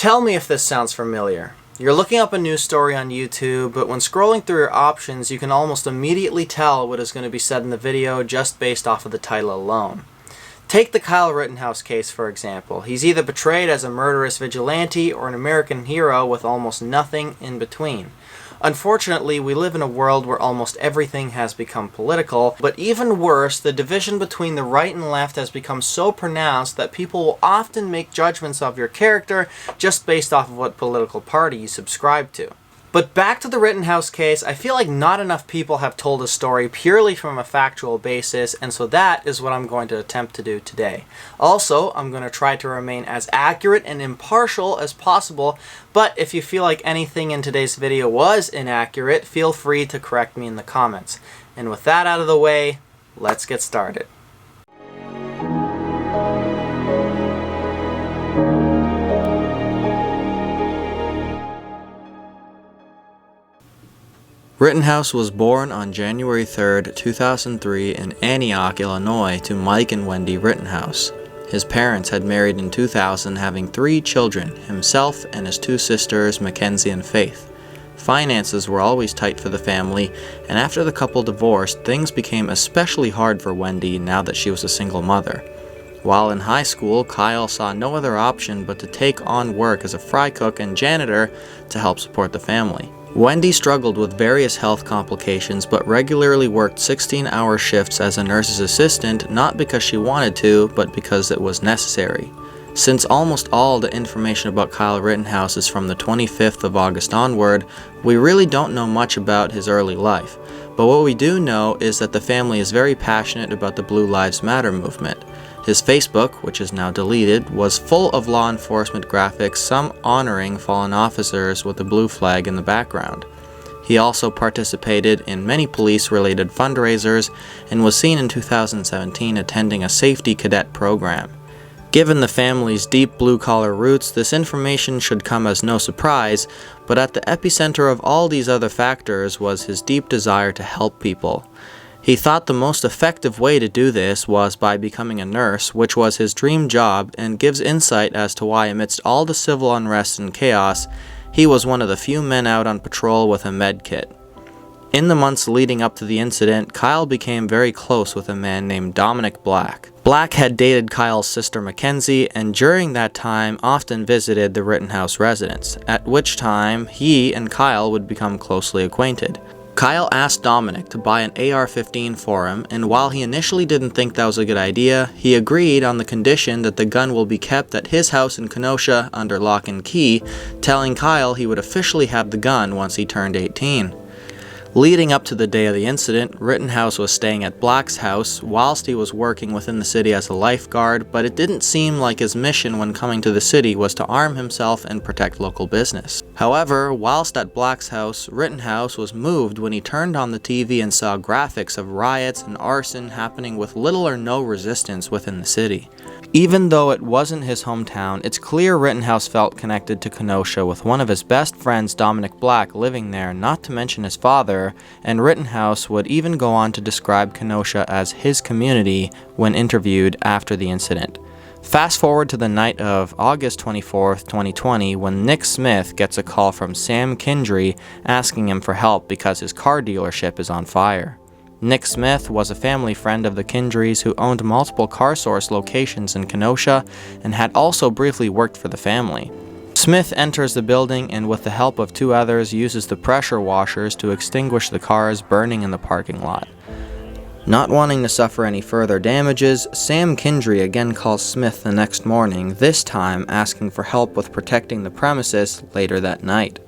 Tell me if this sounds familiar. You're looking up a news story on YouTube, but when scrolling through your options, you can almost immediately tell what is going to be said in the video just based off of the title alone. Take the Kyle Rittenhouse case, for example. He's either portrayed as a murderous vigilante or an American hero with almost nothing in between. Unfortunately, we live in a world where almost everything has become political, but even worse, the division between the right and left has become so pronounced that people will often make judgments of your character just based off of what political party you subscribe to. But back to the Rittenhouse case, I feel like not enough people have told a story purely from a factual basis, and so that is what I'm going to attempt to do today. Also, I'm going to try to remain as accurate and impartial as possible, but if you feel like anything in today's video was inaccurate, feel free to correct me in the comments. And with that out of the way, let's get started. Rittenhouse was born on January 3, 2003 in Antioch, Illinois to Mike and Wendy Rittenhouse. His parents had married in 2000, having 3 children, himself and his 2 sisters, Mackenzie and Faith. Finances were always tight for the family, and after the couple divorced, things became especially hard for Wendy now that she was a single mother. While in high school, Kyle saw no other option but to take on work as a fry cook and janitor to help support the family. Wendy struggled with various health complications but regularly worked 16-hour shifts as a nurse's assistant, not because she wanted to, but because it was necessary. Since almost all the information about Kyle Rittenhouse is from the 25th of August onward, we really don't know much about his early life. But what we do know is that the family is very passionate about the Blue Lives Matter movement. His Facebook, which is now deleted, was full of law enforcement graphics, some honoring fallen officers with a blue flag in the background. He also participated in many police-related fundraisers and was seen in 2017 attending a safety cadet program. Given the family's deep blue-collar roots, this information should come as no surprise, but at the epicenter of all these other factors was his deep desire to help people. He thought the most effective way to do this was by becoming a nurse, which was his dream job, and gives insight as to why amidst all the civil unrest and chaos, he was one of the few men out on patrol with a med kit. In the months leading up to the incident, Kyle became very close with a man named Dominic Black. Black had dated Kyle's sister Mackenzie, and during that time often visited the Rittenhouse residence, at which time he and Kyle would become closely acquainted. Kyle asked Dominic to buy an AR-15 for him, and while he initially didn't think that was a good idea, he agreed on the condition that the gun will be kept at his house in Kenosha under lock and key, telling Kyle he would officially have the gun once he turned 18. Leading up to the day of the incident, Rittenhouse was staying at Black's house whilst he was working within the city as a lifeguard, but it didn't seem like his mission when coming to the city was to arm himself and protect local business. However, whilst at Black's house, Rittenhouse was moved when he turned on the TV and saw graphics of riots and arson happening with little or no resistance within the city. Even though it wasn't his hometown, it's clear Rittenhouse felt connected to Kenosha with one of his best friends, Dominic Black, living there, not to mention his father, and Rittenhouse would even go on to describe Kenosha as his community when interviewed after the incident. Fast forward to the night of August 24th, 2020, when Nick Smith gets a call from Sam Kindry asking him for help because his car dealership is on fire. Nick Smith was a family friend of the Kindrys who owned multiple car source locations in Kenosha and had also briefly worked for the family. Smith enters the building and with the help of 2 others uses the pressure washers to extinguish the cars burning in the parking lot. Not wanting to suffer any further damages, Sam Kindry again calls Smith the next morning, this time asking for help with protecting the premises later that night.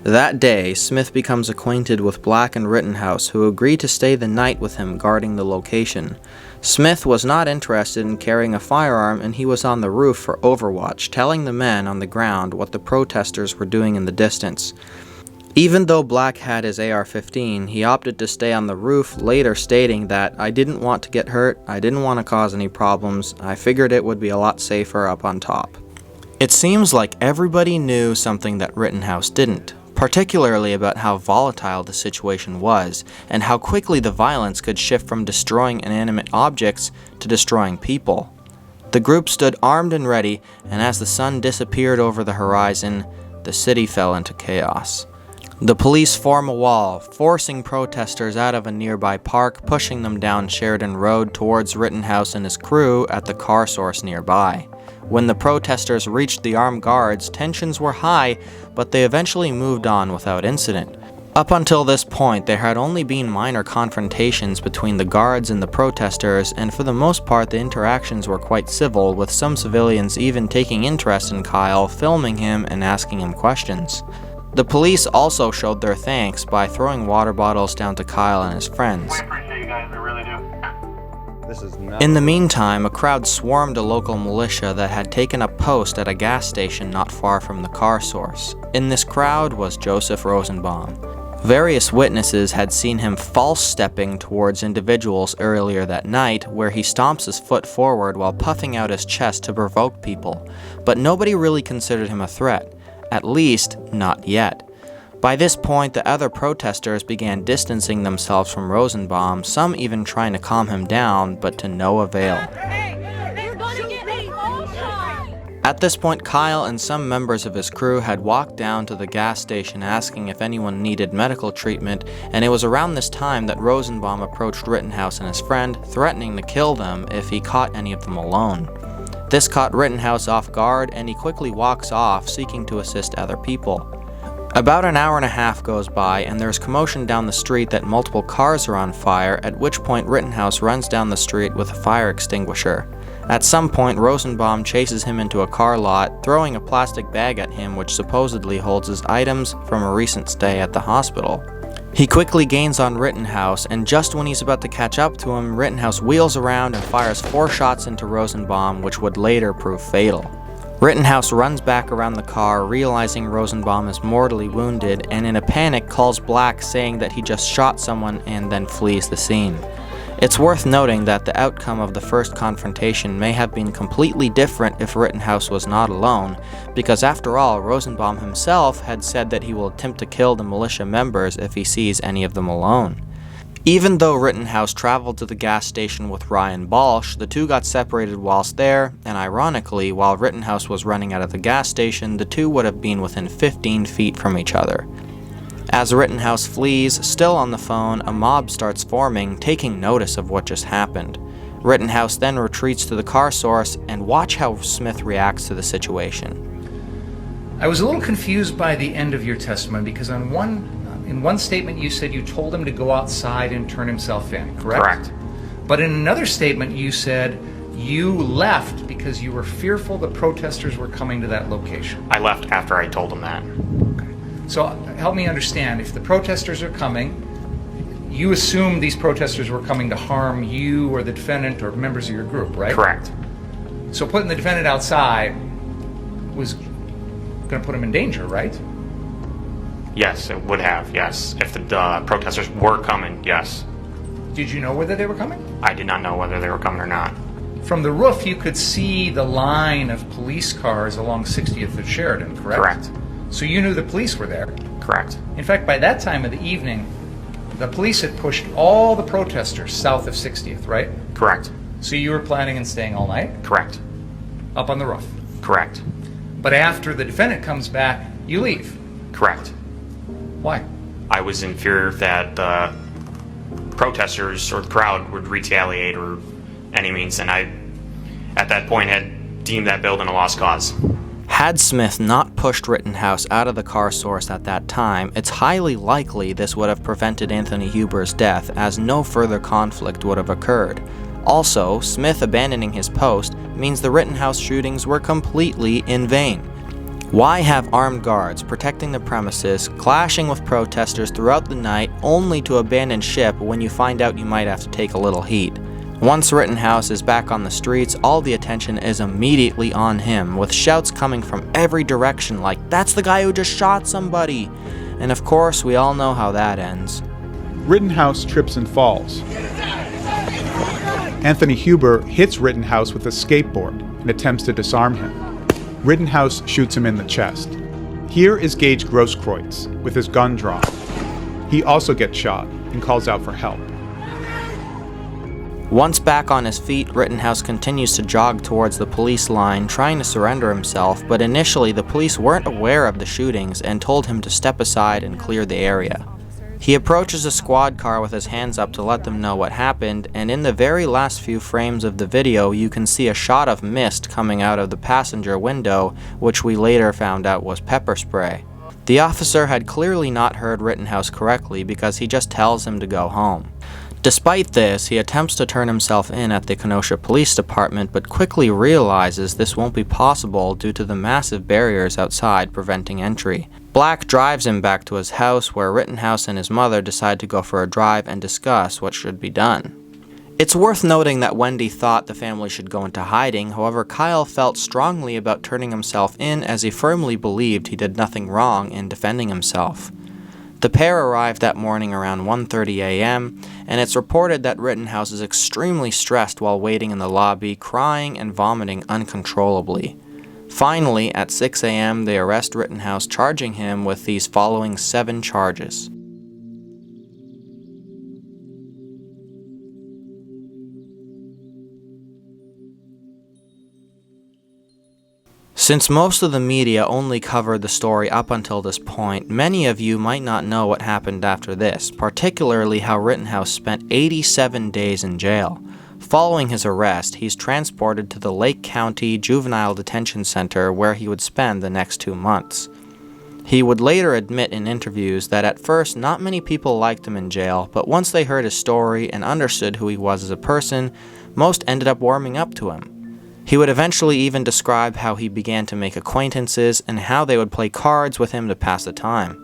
That day, Smith becomes acquainted with Black and Rittenhouse, who agree to stay the night with him guarding the location. Smith was not interested in carrying a firearm and he was on the roof for overwatch, telling the men on the ground what the protesters were doing in the distance. Even though Black had his AR-15, he opted to stay on the roof, later stating that, "I didn't want to get hurt, I didn't want to cause any problems, I figured it would be a lot safer up on top." It seems like everybody knew something that Rittenhouse didn't, particularly about how volatile the situation was, and how quickly the violence could shift from destroying inanimate objects to destroying people. The group stood armed and ready, and as the sun disappeared over the horizon, the city fell into chaos. The police form a wall, forcing protesters out of a nearby park, pushing them down Sheridan Road towards Rittenhouse and his crew at the car source nearby. When the protesters reached the armed guards, tensions were high, but they eventually moved on without incident. Up until this point, there had only been minor confrontations between the guards and the protesters, and for the most part the interactions were quite civil, with some civilians even taking interest in Kyle, filming him and asking him questions. The police also showed their thanks by throwing water bottles down to Kyle and his friends. We appreciate you guys, we really do. In the meantime, a crowd swarmed a local militia that had taken up post at a gas station not far from the car source. In this crowd was Joseph Rosenbaum. Various witnesses had seen him false-stepping towards individuals earlier that night, where he stomps his foot forward while puffing out his chest to provoke people, but nobody really considered him a threat, at least not yet. By this point, the other protesters began distancing themselves from Rosenbaum, some even trying to calm him down, but to no avail. At this point, Kyle and some members of his crew had walked down to the gas station asking if anyone needed medical treatment, and it was around this time that Rosenbaum approached Rittenhouse and his friend, threatening to kill them if he caught any of them alone. This caught Rittenhouse off guard, and he quickly walks off, seeking to assist other people. About an hour and a half goes by, and there's commotion down the street that multiple cars are on fire, at which point Rittenhouse runs down the street with a fire extinguisher. At some point, Rosenbaum chases him into a car lot, throwing a plastic bag at him which supposedly holds his items from a recent stay at the hospital. He quickly gains on Rittenhouse, and just when he's about to catch up to him, Rittenhouse wheels around and fires 4 shots into Rosenbaum, which would later prove fatal. Rittenhouse runs back around the car, realizing Rosenbaum is mortally wounded, and in a panic calls Black, saying that he just shot someone, and then flees the scene. It's worth noting that the outcome of the first confrontation may have been completely different if Rittenhouse was not alone, because after all, Rosenbaum himself had said that he will attempt to kill the militia members if he sees any of them alone. Even though Rittenhouse traveled to the gas station with Ryan Balch, the two got separated whilst there, and ironically, while Rittenhouse was running out of the gas station, the two would have been within 15 feet from each other. As Rittenhouse flees, still on the phone, a mob starts forming, taking notice of what just happened. Rittenhouse then retreats to the car source, and watch how Smith reacts to the situation. I was a little confused by the end of your testimony, because in one statement you said you told him to go outside and turn himself in, correct? Correct. But in another statement you said you left because you were fearful the protesters were coming to that location. I left after I told him that. Okay. So help me understand, if the protesters are coming, you assume these protesters were coming to harm you or the defendant or members of your group, right? Correct. So putting the defendant outside was going to put him in danger, right? Yes, it would have, yes. If the protesters were coming, yes. Did you know whether they were coming? I did not know whether they were coming or not. From the roof, you could see the line of police cars along 60th and Sheridan, correct? Correct. So you knew the police were there. Correct. In fact, by that time of the evening, the police had pushed all the protesters south of 60th, right? Correct. So you were planning on staying all night? Correct. Up on the roof. Correct. But after the defendant comes back, you leave. Correct. Why? I was in fear that the protesters or the crowd would retaliate or any means, and I, at that point, had deemed that building a lost cause. Had Smith not pushed Rittenhouse out of the car source at that time, it's highly likely this would have prevented Anthony Huber's death, as no further conflict would have occurred. Also, Smith abandoning his post means the Rittenhouse shootings were completely in vain. Why have armed guards protecting the premises, clashing with protesters throughout the night, only to abandon ship when you find out you might have to take a little heat? Once Rittenhouse is back on the streets, all the attention is immediately on him, with shouts coming from every direction like, "That's the guy who just shot somebody!" And of course, we all know how that ends. Rittenhouse trips and falls. Anthony Huber hits Rittenhouse with a skateboard and attempts to disarm him. Rittenhouse shoots him in the chest. Here is Gage Grosskreutz with his gun drawn. He also gets shot and calls out for help. Once back on his feet, Rittenhouse continues to jog towards the police line, trying to surrender himself, but initially the police weren't aware of the shootings and told him to step aside and clear the area. He approaches a squad car with his hands up to let them know what happened, and in the very last few frames of the video you can see a shot of mist coming out of the passenger window, which we later found out was pepper spray. The officer had clearly not heard Rittenhouse correctly because he just tells him to go home. Despite this, he attempts to turn himself in at the Kenosha Police Department, but quickly realizes this won't be possible due to the massive barriers outside preventing entry. Black drives him back to his house, where Rittenhouse and his mother decide to go for a drive and discuss what should be done. It's worth noting that Wendy thought the family should go into hiding, however Kyle felt strongly about turning himself in as he firmly believed he did nothing wrong in defending himself. The pair arrived that morning around 1:30 a.m., and it's reported that Rittenhouse is extremely stressed while waiting in the lobby, crying and vomiting uncontrollably. Finally, at 6 a.m., they arrest Rittenhouse, charging him with these following 7 charges. Since most of the media only covered the story up until this point, many of you might not know what happened after this, particularly how Rittenhouse spent 87 days in jail. Following his arrest, he's transported to the Lake County Juvenile Detention Center where he would spend the next 2 months. He would later admit in interviews that at first not many people liked him in jail, but once they heard his story and understood who he was as a person, most ended up warming up to him. He would eventually even describe how he began to make acquaintances and how they would play cards with him to pass the time.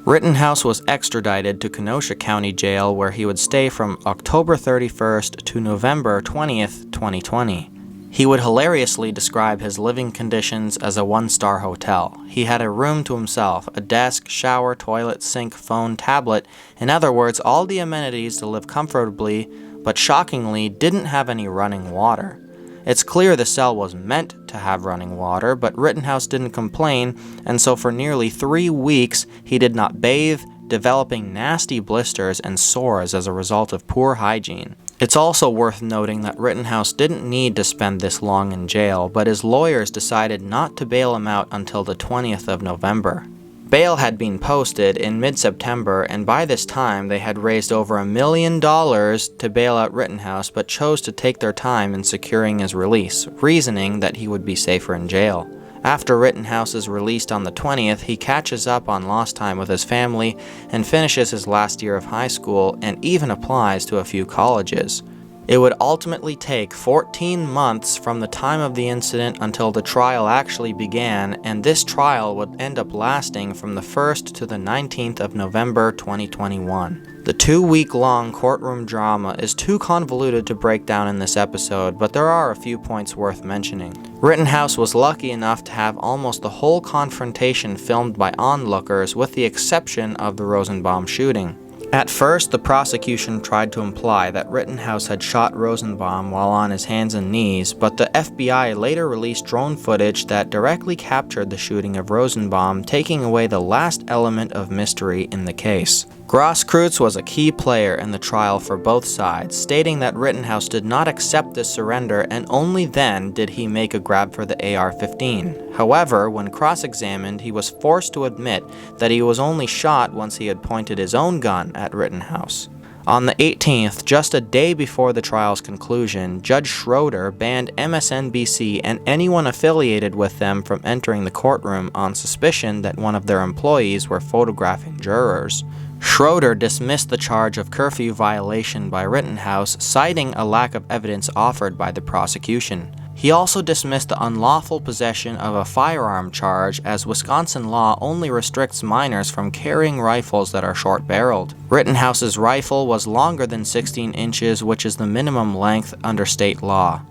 Rittenhouse was extradited to Kenosha County Jail, where he would stay from October 31st to November 20th, 2020. He would hilariously describe his living conditions as a 1-star hotel. He had a room to himself, a desk, shower, toilet, sink, phone, tablet, in other words, all the amenities to live comfortably, but shockingly didn't have any running water. It's clear the cell was meant to have running water, but Rittenhouse didn't complain, and so for nearly 3 weeks he did not bathe, developing nasty blisters and sores as a result of poor hygiene. It's also worth noting that Rittenhouse didn't need to spend this long in jail, but his lawyers decided not to bail him out until the 20th of November. Bail had been posted in mid-September, and by this time they had raised over $1 million to bail out Rittenhouse, but chose to take their time in securing his release, reasoning that he would be safer in jail. After Rittenhouse is released on the 20th, he catches up on lost time with his family and finishes his last year of high school and even applies to a few colleges. It would ultimately take 14 months from the time of the incident until the trial actually began, and this trial would end up lasting from the 1st to the 19th of November 2021. The 2-week-long courtroom drama is too convoluted to break down in this episode, but there are a few points worth mentioning. Rittenhouse was lucky enough to have almost the whole confrontation filmed by onlookers, with the exception of the Rosenbaum shooting. At first, the prosecution tried to imply that Rittenhouse had shot Rosenbaum while on his hands and knees, but the FBI later released drone footage that directly captured the shooting of Rosenbaum, taking away the last element of mystery in the case. Grosskreutz was a key player in the trial for both sides, stating that Rittenhouse did not accept this surrender, and only then did he make a grab for the AR-15. However, when cross-examined, he was forced to admit that he was only shot once he had pointed his own gun at Rittenhouse. On the 18th, just a day before the trial's conclusion, Judge Schroeder banned MSNBC and anyone affiliated with them from entering the courtroom on suspicion that one of their employees were photographing jurors. Schroeder dismissed the charge of curfew violation by Rittenhouse, citing a lack of evidence offered by the prosecution. He also dismissed the unlawful possession of a firearm charge, as Wisconsin law only restricts minors from carrying rifles that are short-barreled. Rittenhouse's rifle was longer than 16 inches, which is the minimum length under state law.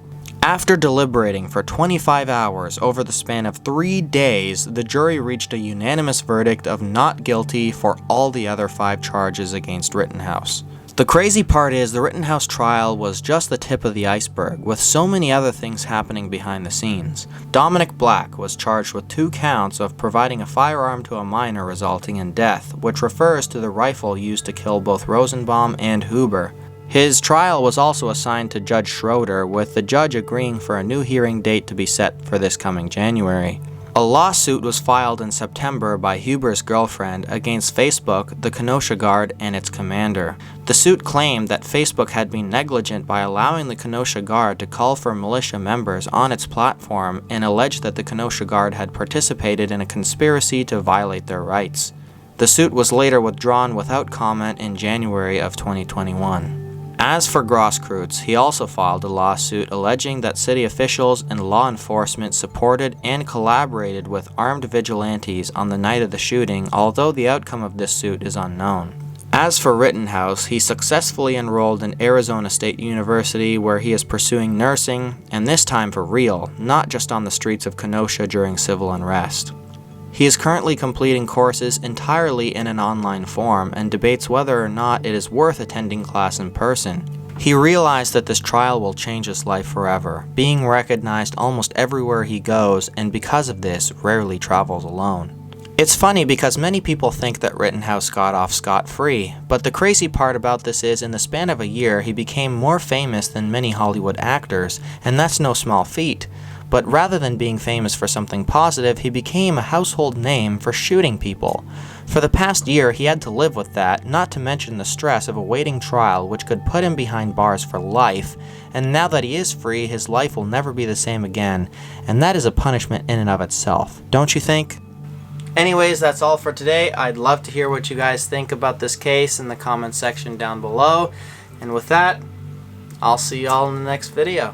After deliberating for 25 hours over the span of 3 days, the jury reached a unanimous verdict of not guilty for all the other 5 charges against Rittenhouse. The crazy part is the Rittenhouse trial was just the tip of the iceberg, with so many other things happening behind the scenes. Dominic Black was charged with 2 counts of providing a firearm to a minor resulting in death, which refers to the rifle used to kill both Rosenbaum and Huber. His trial was also assigned to Judge Schroeder, with the judge agreeing for a new hearing date to be set for this coming January. A lawsuit was filed in September by Huber's girlfriend against Facebook, the Kenosha Guard, and its commander. The suit claimed that Facebook had been negligent by allowing the Kenosha Guard to call for militia members on its platform, and alleged that the Kenosha Guard had participated in a conspiracy to violate their rights. The suit was later withdrawn without comment in January of 2021. As for Grosskreutz, he also filed a lawsuit alleging that city officials and law enforcement supported and collaborated with armed vigilantes on the night of the shooting, although the outcome of this suit is unknown. As for Rittenhouse, he successfully enrolled in Arizona State University, where he is pursuing nursing, and this time for real, not just on the streets of Kenosha during civil unrest. He is currently completing courses entirely in an online form and debates whether or not it is worth attending class in person. He realized that this trial will change his life forever, being recognized almost everywhere he goes, and because of this, rarely travels alone. It's funny because many people think that Rittenhouse got off scot-free, but the crazy part about this is in the span of a year he became more famous than many Hollywood actors, and that's no small feat. But rather than being famous for something positive, he became a household name for shooting people. For the past year, he had to live with that, not to mention the stress of awaiting trial, which could put him behind bars for life, and now that he is free, his life will never be the same again, and that is a punishment in and of itself, don't you think? Anyways, that's all for today. I'd love to hear what you guys think about this case in the comment section down below, and with that, I'll see y'all in the next video.